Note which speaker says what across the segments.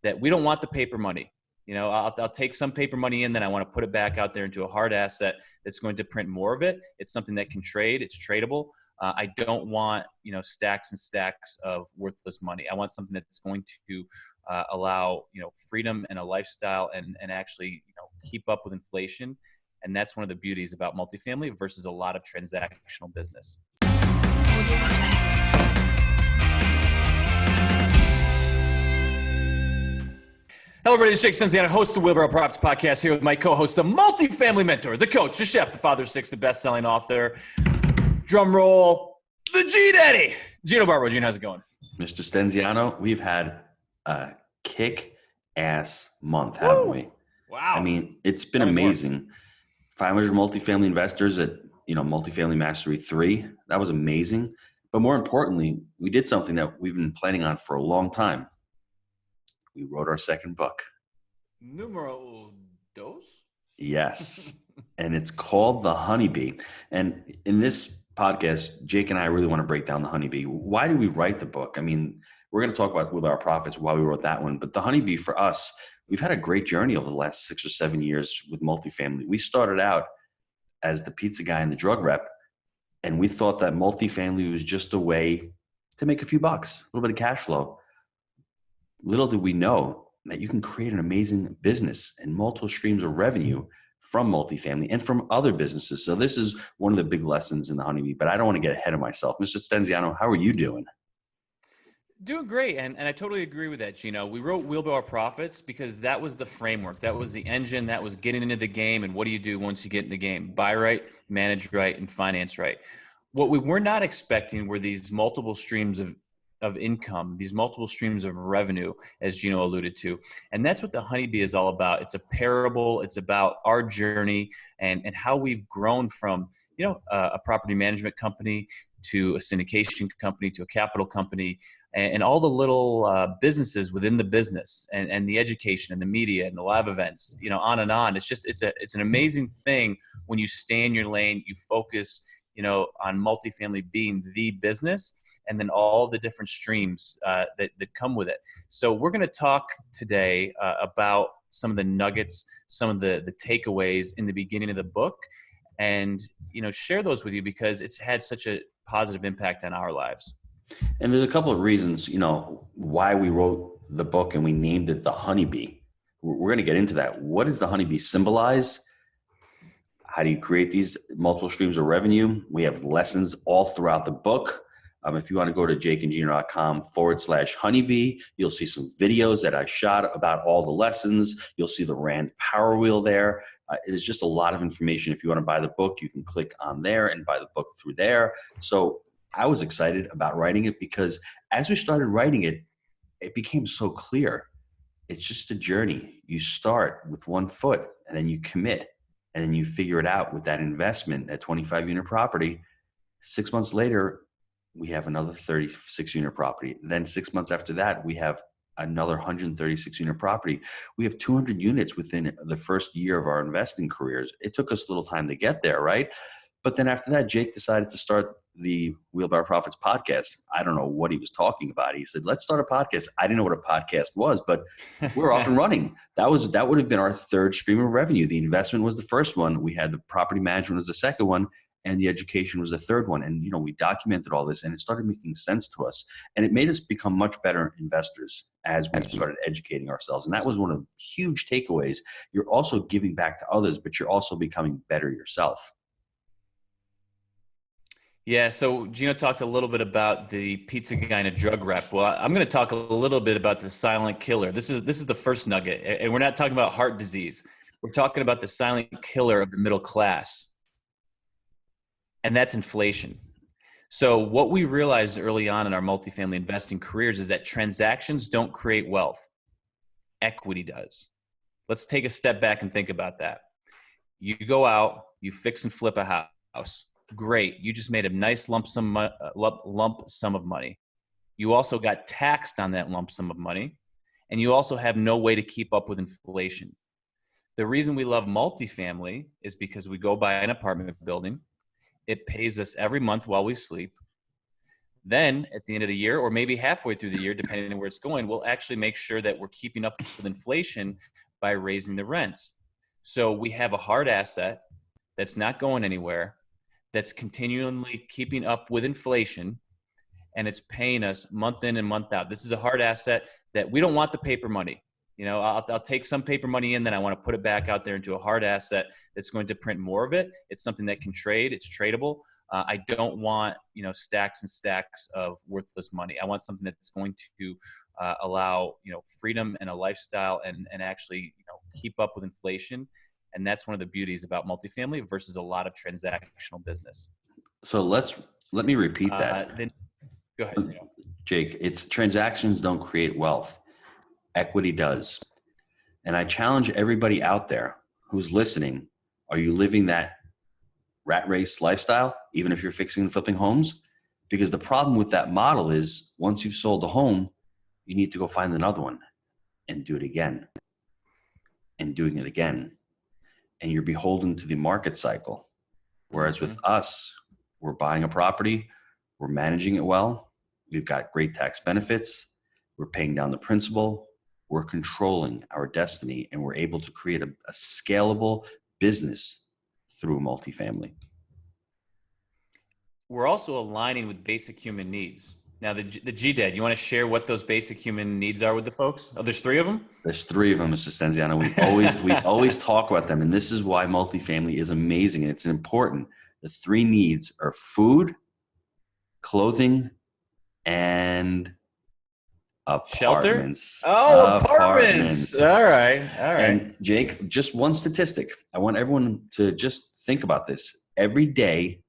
Speaker 1: that we don't want the paper money. You know, I'll take some paper money in, then I want to put it back out there into a hard asset that's going to print more of it. It's something that can trade. It's tradable. I don't want, stacks and stacks of worthless money. I want something that's going to allow, freedom and a lifestyle and actually, keep up with inflation. And that's one of the beauties about multifamily versus a lot of transactional business. Hello, everybody. This is Jake Stenziano, host of the Wheelbarrow Properties Podcast, here with my co-host, the multifamily mentor, the coach, the chef, the father of six, the best-selling author. Drum roll, the G-Daddy, Gino Barbaro. Gino, how's it going?
Speaker 2: Mr. Stenziano, we've had a kick-ass month, haven't we?
Speaker 1: Wow.
Speaker 2: I mean, it's been amazing. 500 multifamily investors at, Multifamily Mastery 3. That was amazing. But more importantly, we did something that we've been planning on for a long time. We wrote our second book.
Speaker 1: Numero dos?
Speaker 2: Yes. And it's called The Honeybee. And in this podcast, Jake and I really want to break down The Honeybee. Why did we write the book? I mean, we're going to talk about Wheelbarrow Profits, why we wrote that one. But The Honeybee, for us, we've had a great journey over the last 6 or 7 years with multifamily. We started out as the pizza guy and the drug rep, and we thought that multifamily was just a way to make a few bucks, a little bit of cash flow. Little did we know that you can create an amazing business and multiple streams of revenue from multifamily and from other businesses. So this is one of the big lessons in The Honeybee, but I don't want to get ahead of myself. Mr. Stenziano, how are you doing?
Speaker 1: Doing great. And I totally agree with that, Gino. We wrote Wheelbarrow Profits because that was the framework. That was the engine. That was getting into the game. And what do you do once you get in the game? Buy right, manage right, and finance right. What we were not expecting were these multiple streams of income, these multiple streams of revenue, as Gino alluded to. And that's what The Honeybee is all about. It's a parable. It's about our journey and how we've grown from, a property management company to a syndication company to a capital company and all the little businesses within the business and the education and the media and the live events, on and on. It's an amazing thing when you stay in your lane, you focus, on multifamily being the business, and then all the different streams that come with it. So we're going to talk today about some of the nuggets, some of the takeaways in the beginning of the book, and share those with you because it's had such a positive impact on our lives.
Speaker 2: And there's a couple of reasons, why we wrote the book and we named it The Honeybee. We're going to get into that. What does the honeybee symbolize? How do you create these multiple streams of revenue? We have lessons all throughout the book. If you want to go to jakeandgino.com/honeybee, you'll see some videos that I shot about all the lessons. You'll see the Rand Power Wheel there. It's just a lot of information. If you want to buy the book, you can click on there and buy the book through there. So I was excited about writing it because as we started writing it, it became so clear. It's just a journey. You start with 1 foot and then you commit and then you figure it out with that investment, that 25-unit property. 6 months later, we have another 36-unit property. Then 6 months after that, we have another 136-unit property. We have 200 units within the first year of our investing careers. It took us a little time to get there, right? But then after that, Jake decided to start the Wheelbarrow Profits podcast. I don't know what he was talking about. He said, let's start a podcast. I didn't know what a podcast was, but we're off and running. That would have been our third stream of revenue. The investment was the first one. We had the property management was the second one. And the education was the third one. And, we documented all this and it started making sense to us. And it made us become much better investors as we started educating ourselves. And that was one of the huge takeaways. You're also giving back to others, but you're also becoming better yourself.
Speaker 1: Yeah, so Gino talked a little bit about the pizza guy and a drug rep. Well, I'm going to talk a little bit about the silent killer. This is the first nugget. And we're not talking about heart disease. We're talking about the silent killer of the middle class. And that's inflation. So what we realized early on in our multifamily investing careers is that transactions don't create wealth. Equity does. Let's take a step back and think about that. You go out, you fix and flip a house. Great. You just made a nice lump sum of money. You also got taxed on that lump sum of money. And you also have no way to keep up with inflation. The reason we love multifamily is because we go buy an apartment building. It pays us every month while we sleep. Then at the end of the year, or maybe halfway through the year, depending on where it's going, we'll actually make sure that we're keeping up with inflation by raising the rents. So we have a hard asset that's not going anywhere, that's continually keeping up with inflation, and it's paying us month in and month out. This is a hard asset that we don't want the paper money. You know, I'll take some paper money in, then I want to put it back out there into a hard asset that's going to print more of it. It's something that can trade. It's tradable. I don't want, you know, stacks and stacks of worthless money. I want something that's going to allow, you know, freedom and a lifestyle and actually, you know, keep up with inflation. And that's one of the beauties about multifamily versus a lot of transactional business.
Speaker 2: So let me repeat that.
Speaker 1: Then go ahead, Gino.
Speaker 2: Jake, it's transactions don't create wealth. Equity does. And I challenge everybody out there who's listening. Are you living that rat race lifestyle, even if you're fixing and flipping homes? Because the problem with that model is once you've sold a home, you need to go find another one and do it again and doing it again. And you're beholden to the market cycle. Whereas with us, we're buying a property, we're managing it well, we've got great tax benefits, we're paying down the principal, we're controlling our destiny, and we're able to create a scalable business through multifamily.
Speaker 1: We're also aligning with basic human needs. Now, the GDAD, you want to share what those basic human needs are with the folks? Oh, there's 3 of them?
Speaker 2: There's 3 of them, Mr. Stenziano. We always talk about them, and this is why multifamily is amazing and it's important. The 3 needs are food, clothing, and apartments.
Speaker 1: Shelter? Oh, apartments. All right.
Speaker 2: And Jake, just one statistic. I want everyone to just think about this. Every day,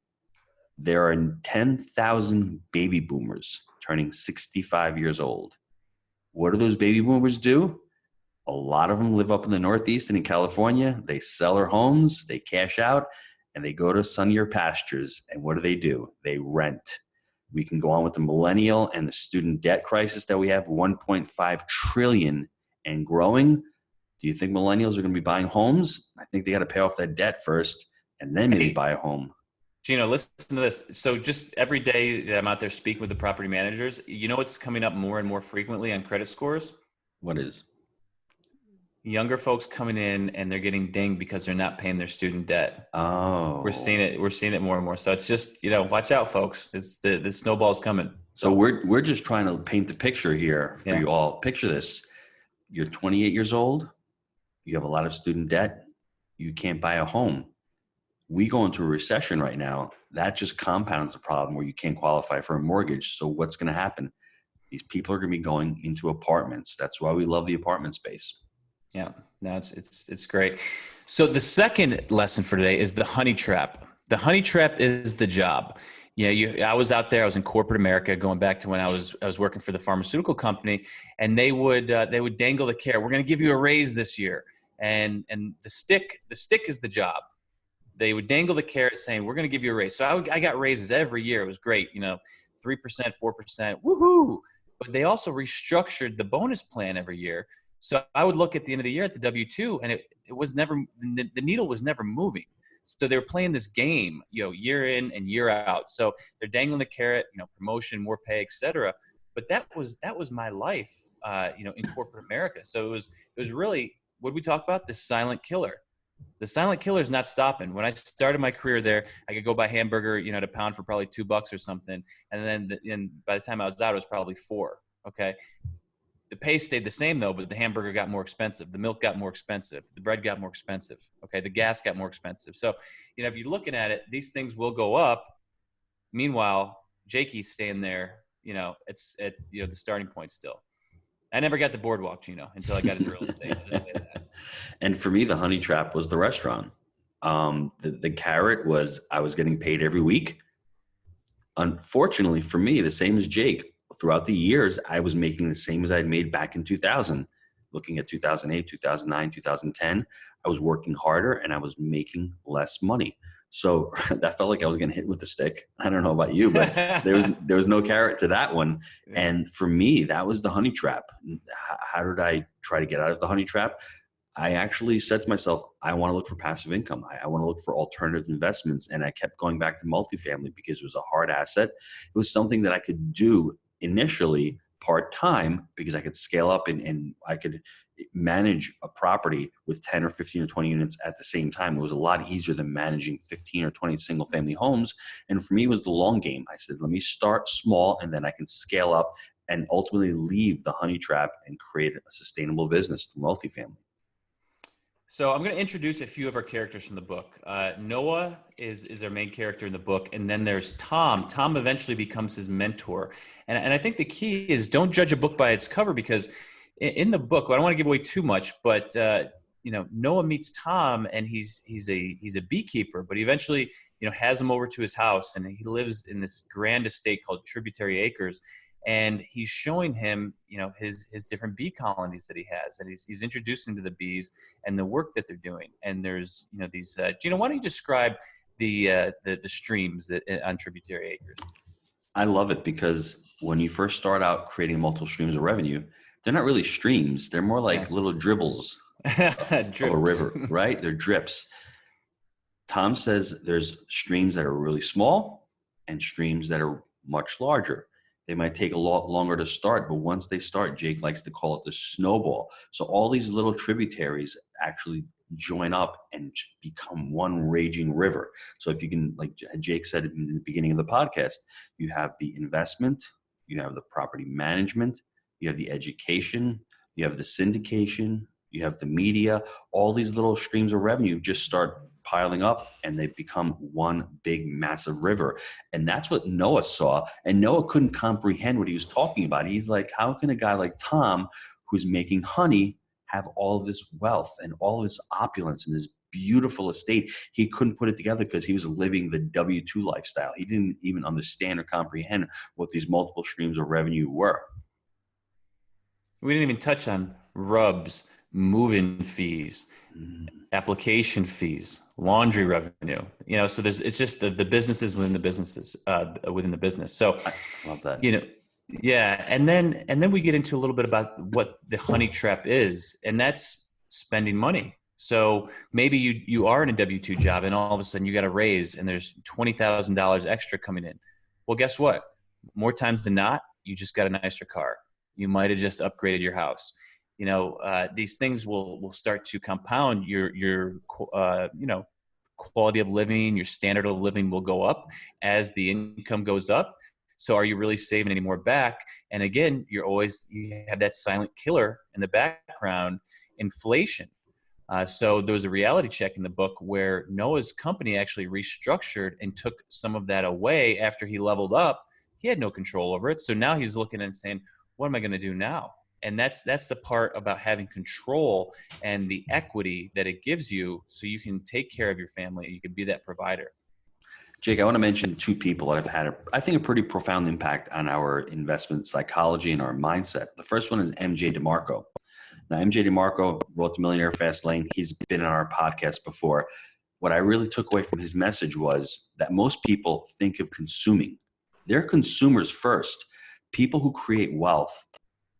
Speaker 2: there are 10,000 baby boomers turning 65 years old. What do those baby boomers do? A lot of them live up in the Northeast and in California. They sell their homes, they cash out, and they go to sunnier pastures. And what do? They rent. We can go on with the millennial and the student debt crisis that we have, 1.5 trillion and growing. Do you think millennials are going to be buying homes? I think they got to pay off that debt first and then maybe buy a home.
Speaker 1: Gino, listen to this. So just every day that I'm out there speaking with the property managers, you know what's coming up more and more frequently on credit scores?
Speaker 2: What is?
Speaker 1: Younger folks coming in and they're getting dinged because they're not paying their student debt.
Speaker 2: Oh,
Speaker 1: we're seeing it more and more. So it's just, you know, watch out, folks. It's the snowball's coming.
Speaker 2: So we're just trying to paint the picture here for you all. Picture this. You're 28 years old. You have a lot of student debt. You can't buy a home. We go into a recession right now. That just compounds the problem where you can't qualify for a mortgage. So what's going to happen? These people are going to be going into apartments. That's why we love the apartment space.
Speaker 1: Yeah, no, it's great. So the second lesson for today is the honey trap. The honey trap is the job. I was out there. I was in corporate America, going back to when I was working for the pharmaceutical company, and they would dangle the carrot. We're going to give you a raise this year, and the stick is the job. They would dangle the carrot, saying we're going to give you a raise. So I got raises every year. It was great, 3%, 4%, woohoo! But they also restructured the bonus plan every year. So I would look at the end of the year at the W-2, and it was never, the needle was never moving. So they were playing this game, year in and year out. So they're dangling the carrot, promotion, more pay, et cetera. But that was my life, in corporate America. So it was really, what did we talk about? The silent killer. The silent killer is not stopping. When I started my career there, I could go buy hamburger, at a pound for probably $2 or something. And then by the time I was out, it was probably $4. Okay. The pay stayed the same though, but the hamburger got more expensive. The milk got more expensive. The bread got more expensive. Okay. The gas got more expensive. So, if you're looking at it, these things will go up. Meanwhile, Jakey's staying there, it's at, the starting point still. I never got the boardwalk, Gino, until I got into real estate. I'll just say that.
Speaker 2: And for me, the honey trap was the restaurant. The carrot was I was getting paid every week. Unfortunately for me, the same as Jake, throughout the years, I was making the same as I'd made back in 2000. Looking at 2008, 2009, 2010, I was working harder and I was making less money. So that felt like I was getting hit with a stick. I don't know about you, but there was no carrot to that one. And for me, that was the honey trap. How did I try to get out of the honey trap? I actually said to myself, I want to look for passive income. I want to look for alternative investments. And I kept going back to multifamily because it was a hard asset. It was something that I could do initially part-time because I could scale up and I could manage a property with 10 or 15 or 20 units at the same time. It was a lot easier than managing 15 or 20 single family homes. And for me, it was the long game. I said, let me start small and then I can scale up and ultimately leave the honey trap and create a sustainable business through multifamily.
Speaker 1: So I'm going to introduce a few of our characters from the book. Noah is our main character in the book. And then there's Tom. Tom eventually becomes his mentor. And I think the key is don't judge a book by its cover, because in the book, I don't want to give away too much, but Noah meets Tom and he's a beekeeper, but he eventually, has him over to his house, and he lives in this grand estate called Tributary Acres. And he's showing him, his different bee colonies that he has, and he's introducing him to the bees and the work that they're doing. And there's, these. Gino, why don't you describe the streams that on Tributary Acres?
Speaker 2: I love it because when you first start out creating multiple streams of revenue, they're not really streams. They're more like little dribbles of a river, right? They're drips. Tom says there's streams that are really small and streams that are much larger. They might take a lot longer to start, but once they start, Jake likes to call it the snowball. So all these little tributaries actually join up and become one raging river. So if you can, like Jake said in the beginning of the podcast, you have the investment, you have the property management, you have the education, you have the syndication, you have the media. All these little streams of revenue just start piling up and they become one big massive river. And that's what Noah saw. And Noah couldn't comprehend what he was talking about. He's like, how can a guy like Tom, who's making honey, have all of this wealth and all of this opulence and this beautiful estate? He couldn't put it together because he was living the W-2 lifestyle. He didn't even understand or comprehend what these multiple streams of revenue were.
Speaker 1: We didn't even touch on rubs, move-in fees, application fees, laundry revenue. So it's just the businesses within the businesses within the business. So
Speaker 2: I love that.
Speaker 1: Yeah, and then we get into a little bit about what the honey trap is, and that's spending money. So maybe you are in a W-2 job, and all of a sudden you got a raise, and there's $20,000 extra coming in. Well, guess what? More times than not, you just got a nicer car. You might have just upgraded your house. These things will start to compound your quality of living. Your standard of living will go up as the income goes up. So are you really saving any more back? And again, you have that silent killer in the background, inflation. So there was a reality check in the book where Noah's company actually restructured and took some of that away after he leveled up. He had no control over it. So now he's looking and saying, what am I going to do now? And that's the part about having control and the equity that it gives you so you can take care of your family. You can be that provider.
Speaker 2: Jake, I want to mention two people that have had, I think, a pretty profound impact on our investment psychology and our mindset. The first one is MJ DeMarco. Now, MJ DeMarco wrote The Millionaire Fast Lane. He's been on our podcast before. What I really took away from his message was that most people think of consuming. They're consumers first. People who create wealth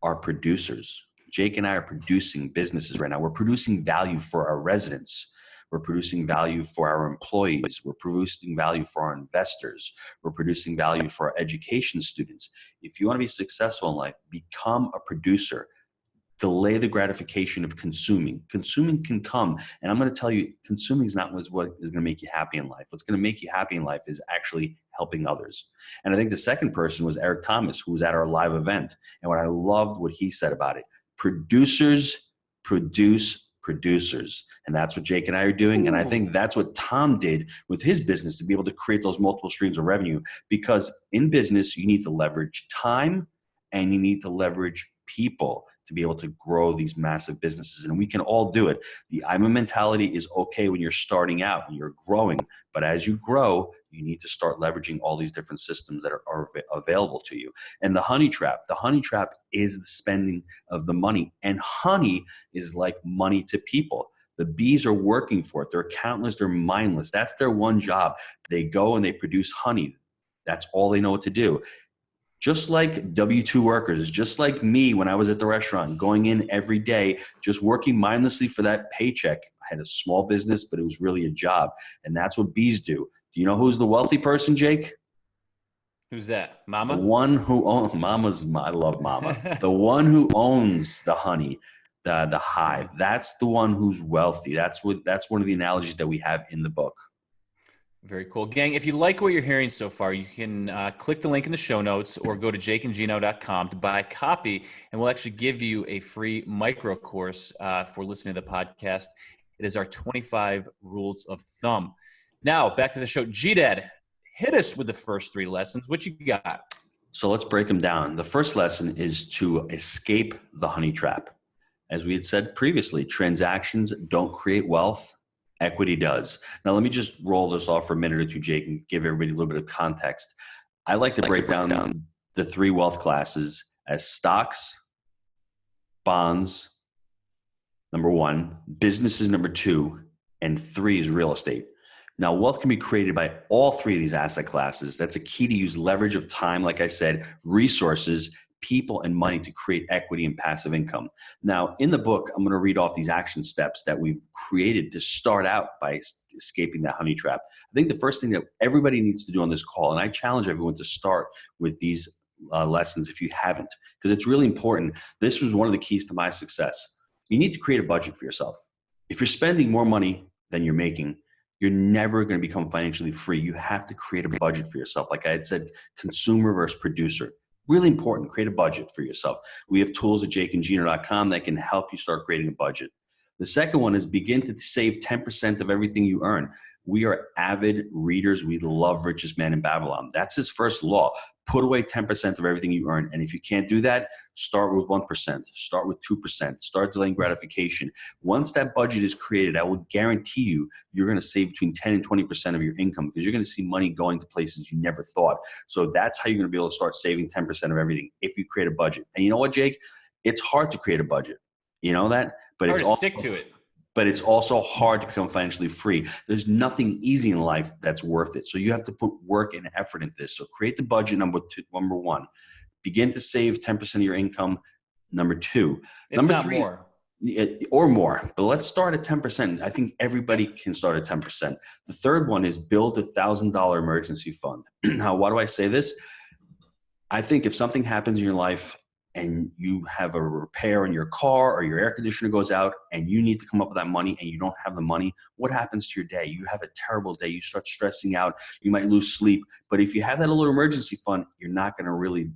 Speaker 2: are producers. Jake and I are producing businesses right now. We're producing value for our residents. We're producing value for our employees. We're producing value for our investors. We're producing value for our education students. If you want to be successful in life, become a producer. Delay the gratification of consuming. Consuming can come. And I'm going to tell you, consuming is not what is going to make you happy in life. What's going to make you happy in life is actually helping others. And I think the second person was Eric Thomas, who was at our live event. And what I loved what he said about it, producers produce producers. And that's what Jake and I are doing. And I think that's what Tom did with his business to be able to create those multiple streams of revenue, because in business, you need to leverage time and you need to leverage people to be able to grow these massive businesses. And we can all do it. The I'm a mentality is okay when you're starting out, when you're growing. But as you grow, you need to start leveraging all these different systems that are available to you. And the honey trap is the spending of the money. And honey is like money to people. The bees are working for it. They're countless. They're mindless. That's their one job. They go and they produce honey. That's all they know what to do. Just like W-2 workers, just like me when I was at the restaurant, going in every day, just working mindlessly for that paycheck. I had a small business, but it was really a job. And that's what bees do. Do you know who's the wealthy person, Jake?
Speaker 1: Who's that?
Speaker 2: The
Speaker 1: Mama?
Speaker 2: one who owns I love Mama. The one who owns the honey, the hive. That's the one who's wealthy. That's one of the analogies that we have in the book.
Speaker 1: Very cool. Gang, if you like what you're hearing so far, you can click the link in the show notes or go to jakeandgino.com to buy a copy, and we'll actually give you a free micro course for listening to the podcast. It is our 25 rules of thumb. Now, back to the show. G-Dad, hit us with the first 3 lessons. What you got?
Speaker 2: So let's break them down. The first lesson is to escape the honey trap. As we had said previously, transactions don't create wealth. Equity does. Now, let me just roll this off for a minute or two, Jake, and give everybody a little bit of context. I like to break down the 3 wealth classes as stocks, bonds, number 1, businesses, number 2, and 3 is real estate. Now, wealth can be created by all 3 of these asset classes. That's a key to use leverage of time, like I said, resources, people, and money to create equity and passive income. Now, in the book, I'm going to read off these action steps that we've created to start out by escaping that honey trap. I think the first thing that everybody needs to do on this call, and I challenge everyone to start with these lessons if you haven't, because it's really important. This was one of the keys to my success. You need to create a budget for yourself. If you're spending more money than you're making, you're never going to become financially free. You have to create a budget for yourself. Like I had said, consumer versus producer. Really important. Create a budget for yourself. We have tools at jakeandgino.com that can help you start creating a budget. The second one is begin to save 10% of everything you earn. We are avid readers. We love Richest Man in Babylon. That's his first law. Put away 10% of everything you earn. And if you can't do that, start with 1%, start with 2%, start delaying gratification. Once that budget is created, I will guarantee you, you're going to save between 10 and 20% of your income because you're going to see money going to places you never thought. So that's how you're going to be able to start saving 10% of everything if you create a budget. And you know what, Jake? It's hard to create a budget. You know that? But
Speaker 1: Hard
Speaker 2: it's
Speaker 1: to stick to it.
Speaker 2: But it's also hard to become financially free. There's nothing easy in life that's worth it. So you have to put work and effort into this. So create the budget, number 1. Begin to save 10% of your income, number 2.
Speaker 1: If
Speaker 2: number
Speaker 1: not
Speaker 2: 3
Speaker 1: more.
Speaker 2: or more. But let's start at 10%. I think everybody can start at 10%. The third one is build $1,000 emergency fund. Now, why do I say this? I think if something happens in your life and you have a repair in your car or your air conditioner goes out and you need to come up with that money and you don't have the money, what happens to your day? You have a terrible day. You start stressing out. You might lose sleep. But if you have that little emergency fund, you're not going to really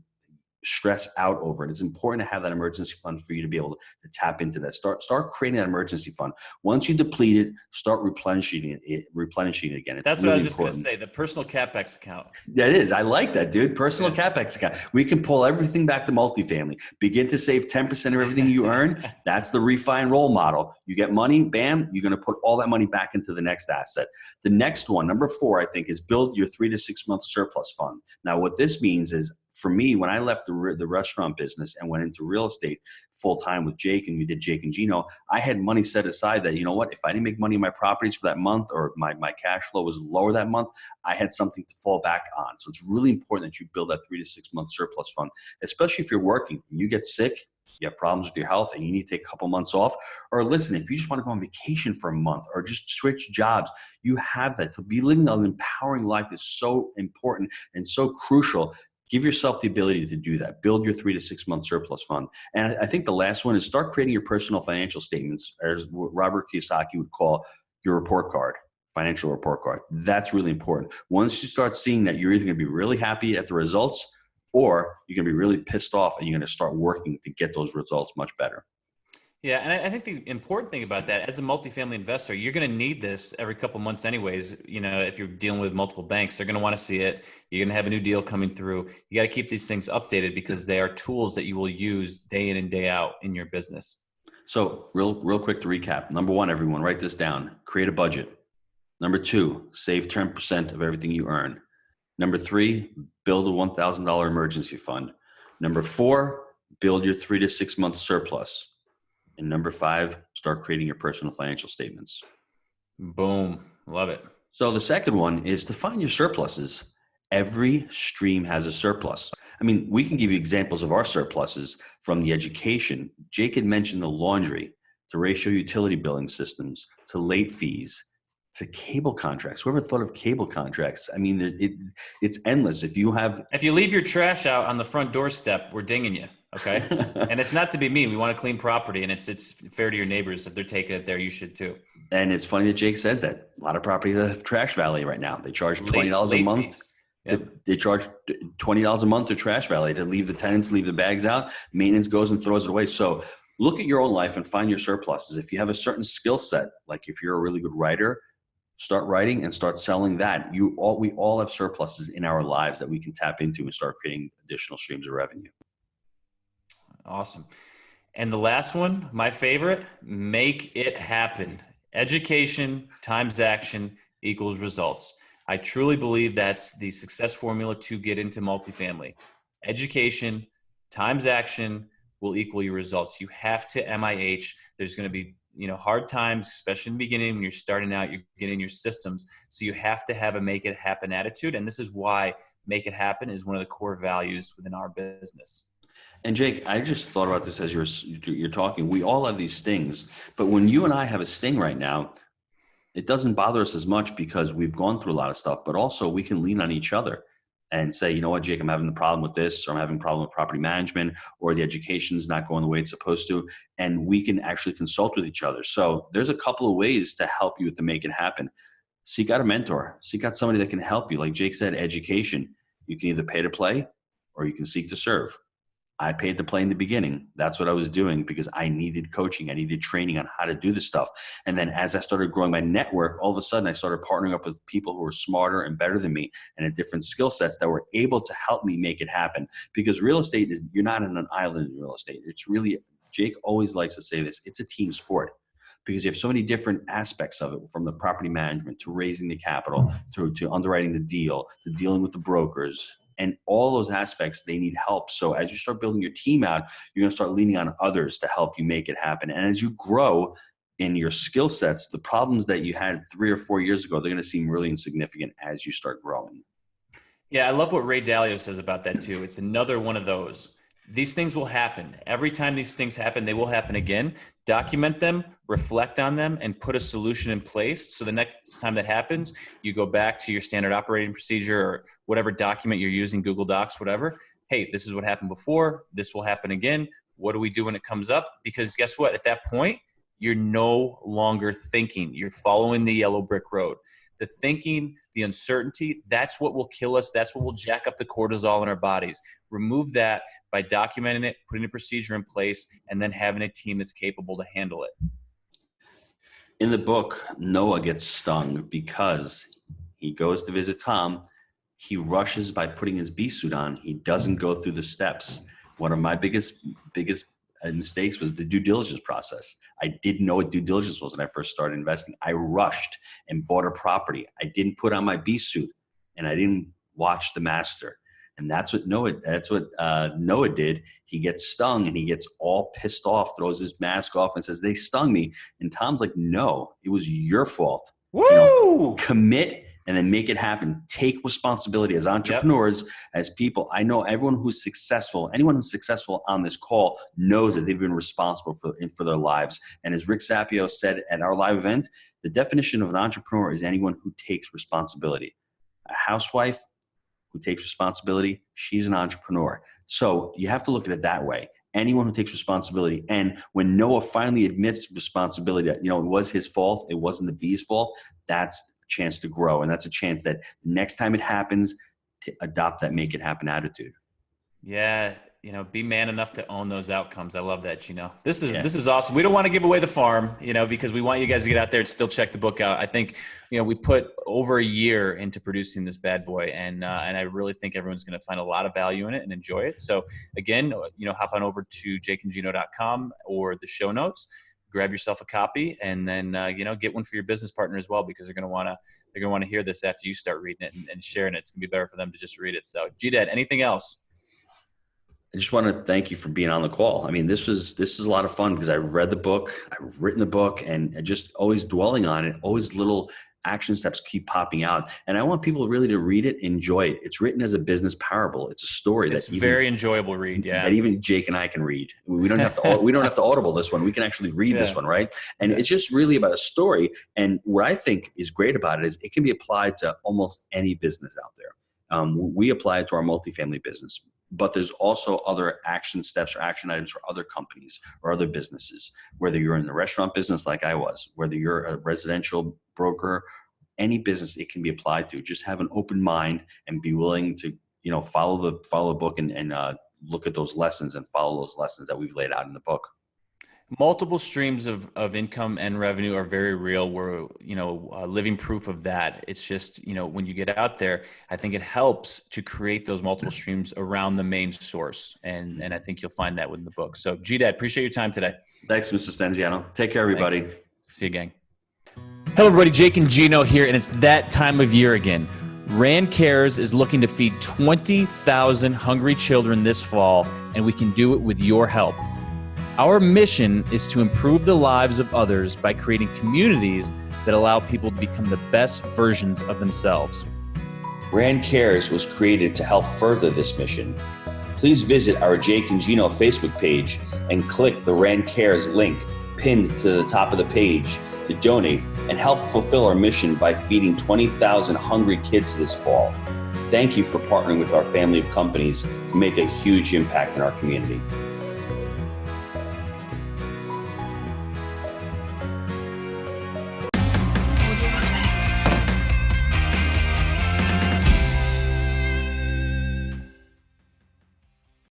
Speaker 2: stress out over it. It's important to have that emergency fund for you to be able to tap into that. Start creating that emergency fund. Once you deplete it, start replenishing it again. It's
Speaker 1: That's
Speaker 2: really
Speaker 1: what I was just going to
Speaker 2: important.
Speaker 1: say, the personal CapEx account.
Speaker 2: That is. I like that, dude. Personal CapEx account. We can pull everything back to multifamily. Begin to save 10% of everything you earn. That's the refi and roll model. You get money, bam, you're going to put all that money back into the next asset. The next one, number 4, I think, is build your 3 to 6 month surplus fund. Now, what this means is, for me, when I left the restaurant business and went into real estate full time with Jake, and we did Jake and Gino, I had money set aside that, you know what, if I didn't make money in my properties for that month or my cash flow was lower that month, I had something to fall back on. So it's really important that you build that 3 to 6 month surplus fund, especially if you're working. When you get sick, you have problems with your health and you need to take a couple months off. Or listen, if you just want to go on vacation for a month or just switch jobs, you have that. To be living an empowering life is so important and so crucial. Give yourself the ability to do that. Build your 3 to 6 month surplus fund. And I think the last one is start creating your personal financial statements, as what Robert Kiyosaki would call your report card, financial report card. That's really important. Once you start seeing that, you're either going to be really happy at the results or you're going to be really pissed off and you're going to start working to get those results much better.
Speaker 1: Yeah, and I think the important thing about that, as a multifamily investor, you're going to need this every couple months anyways. You know, if you're dealing with multiple banks, they're going to want to see it. You're going to have a new deal coming through. You got to keep these things updated because they are tools that you will use day in and day out in your business.
Speaker 2: So real quick to recap. Number 1, everyone, write this down. Create a budget. Number 2, save 10% of everything you earn. Number 3, build a $1,000 emergency fund. Number 4, build your 3 to 6 month surplus. And number 5, start creating your personal financial statements.
Speaker 1: Boom. Love it.
Speaker 2: So the second one is to find your surpluses. Every stream has a surplus. I mean, we can give you examples of our surpluses from the education. Jake had mentioned the laundry, to ratio utility billing systems, to late fees, to cable contracts. Whoever thought of cable contracts? I mean, it's endless. If you
Speaker 1: leave your trash out on the front doorstep, we're dinging you. Okay. And it's not to be mean. We want to clean property, and it's fair to your neighbors. If they're taking it there, you should too.
Speaker 2: And it's funny that Jake says that. A lot of properties have trash valet right now. They charge $20 a month.
Speaker 1: Yep.
Speaker 2: They charge $20 a month to trash valet to leave the tenants, leave the bags out. Maintenance goes and throws it away. So look at your own life and find your surpluses. If you have a certain skill set, like if you're a really good writer, start writing and start selling that. We all have surpluses in our lives that we can tap into and start creating additional streams of revenue.
Speaker 1: Awesome. And the last one, my favorite, make it happen. Education times action equals results. I truly believe that's the success formula to get into multifamily. Education times action will equal your results. You have to MIH. There's going to be, hard times, especially in the beginning when you're starting out, you're getting your systems. So you have to have a make it happen attitude. And this is why make it happen is one of the core values within our business.
Speaker 2: And Jake, I just thought about this as you're talking. We all have these stings, but when you and I have a sting right now, it doesn't bother us as much because we've gone through a lot of stuff, but also we can lean on each other and say, you know what, Jake, I'm having the problem with this, or I'm having a problem with property management, or the education's not going the way it's supposed to. And we can actually consult with each other. So there's a couple of ways to help you to make it happen. Seek out a mentor, seek out somebody that can help you. Like Jake said, education. You can either pay to play or you can seek to serve. I paid to play in the beginning. That's what I was doing because I needed coaching. I needed training on how to do this stuff. And then as I started growing my network, all of a sudden I started partnering up with people who were smarter and better than me and had different skill sets that were able to help me make it happen. Because real estate you're not in an island in real estate. It's really, Jake always likes to say this, it's a team sport. Because you have so many different aspects of it, from the property management to raising the capital, to underwriting the deal, to dealing with the brokers. And all those aspects, they need help. So as you start building your team out, you're going to start leaning on others to help you make it happen. And as you grow in your skill sets, the problems that you had 3 or 4 years ago, they're going to seem really insignificant as you start growing.
Speaker 1: Yeah, I love what Ray Dalio says about that too. It's another one of those. These things will happen. Every time these things happen, they will happen again. Document them, reflect on them, and put a solution in place. So the next time that happens, you go back to your standard operating procedure or whatever document you're using, Google Docs, whatever. Hey, this is what happened before. This will happen again. What do we do when it comes up? Because guess what? At that point, you're no longer thinking. You're following the yellow brick road. The thinking, the uncertainty, that's what will kill us. That's what will jack up the cortisol in our bodies. Remove that by documenting it, putting a procedure in place, and then having a team that's capable to handle it.
Speaker 2: In the book, Noah gets stung because he goes to visit Tom. He rushes by putting his bee suit on. He doesn't go through the steps. One of my biggest mistakes was the due diligence process. I didn't know what due diligence was when I first started investing. I rushed and bought a property. I didn't put on my bee suit, and I didn't watch the master. And that's what Noah did. He gets stung and he gets all pissed off, throws his mask off and says, "They stung me." And Tom's like, "No, it was your fault."
Speaker 1: Woo!
Speaker 2: Commit and then make it happen. Take responsibility as entrepreneurs, as people. I know everyone who's successful, anyone who's successful on this call knows that they've been responsible for their lives. And as Rick Sapio said at our live event, the definition of an entrepreneur is anyone who takes responsibility. A housewife who takes responsibility, she's an entrepreneur. So you have to look at it that way. Anyone who takes responsibility. And when Noah finally admits responsibility that, it was his fault, it wasn't the bee's fault, that's chance to grow. And that's a chance that next time it happens to adopt that make it happen attitude.
Speaker 1: Yeah. Be man enough to own those outcomes. I love that, Gino. This is awesome. We don't want to give away the farm, because we want you guys to get out there and still check the book out. I think, we put over a year into producing this bad boy, and I really think everyone's going to find a lot of value in it and enjoy it. So again, hop on over to jakeandgino.com or the show notes, grab yourself a copy, and then, get one for your business partner as well, because they're going to want to hear this after you start reading it and sharing it. It's going to be better for them to just read it. So G-Dad, anything else?
Speaker 2: I just want to thank you for being on the call. I mean, this is a lot of fun because I read the book, I've written the book, and just always dwelling on it, always little action steps keep popping out. And I want people really to read it, enjoy it. It's written as a business parable. It's a story
Speaker 1: It's very enjoyable read. Yeah.
Speaker 2: That even Jake and I can read. We don't have to audible this one. We can actually read this one, right? And it's just really about a story. And what I think is great about it is it can be applied to almost any business out there. We apply it to our multifamily business, but there's also other action steps or action items for other companies or other businesses, whether you're in the restaurant business like I was, whether you're a residential broker, any business it can be applied to. Just have an open mind and be willing to, follow the book and look at those lessons and follow those lessons that we've laid out in the book.
Speaker 1: Multiple streams of income and revenue are very real. We're, living proof of that. It's just, when you get out there, I think it helps to create those multiple streams around the main source. And I think you'll find that within the book. So G-Dad, appreciate your time today.
Speaker 2: Thanks, Mr. Stenziano. Take care, everybody.
Speaker 1: Thanks. See you, gang. Hello, everybody. Jake and Gino here, and it's that time of year again. Rand Cares is looking to feed 20,000 hungry children this fall, and we can do it with your help. Our mission is to improve the lives of others by creating communities that allow people to become the best versions of themselves.
Speaker 2: Rand Cares was created to help further this mission. Please visit our Jake and Gino Facebook page and click the Rand Cares link pinned to the top of the page to donate and help fulfill our mission by feeding 20,000 hungry kids this fall. Thank you for partnering with our family of companies to make a huge impact in our community.